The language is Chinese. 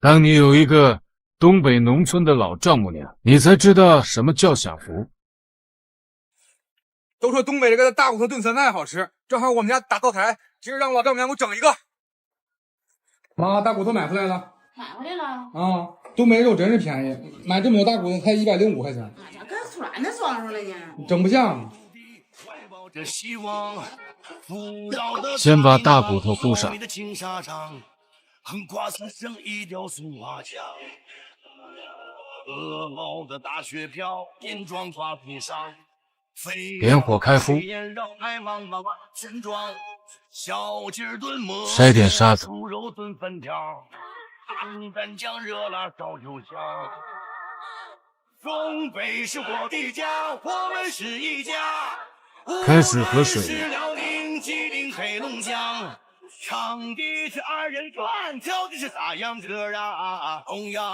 当你有一个东北农村的老丈母娘，你才知道什么叫享福。都说东北这个大骨头炖酸菜好吃，正好我们家打灶台，今儿让老丈母娘给我整一个。妈，大骨头买回来了。买回来了啊，东北肉真是便宜，买这么多大骨头才105块钱。哎呀，跟突然的装上了呢，整不像。先把大骨头铺上。横跨四省一条松花江，鹅毛的大雪飘，点状花皮上，点火开敷，筛点沙子，猪肉炖粉条，干酱热辣烧酒香。东北是我的家，我们是一家。开始和水。吉林黑龙江。唱的是二人转，跳的是大秧歌啊，同样。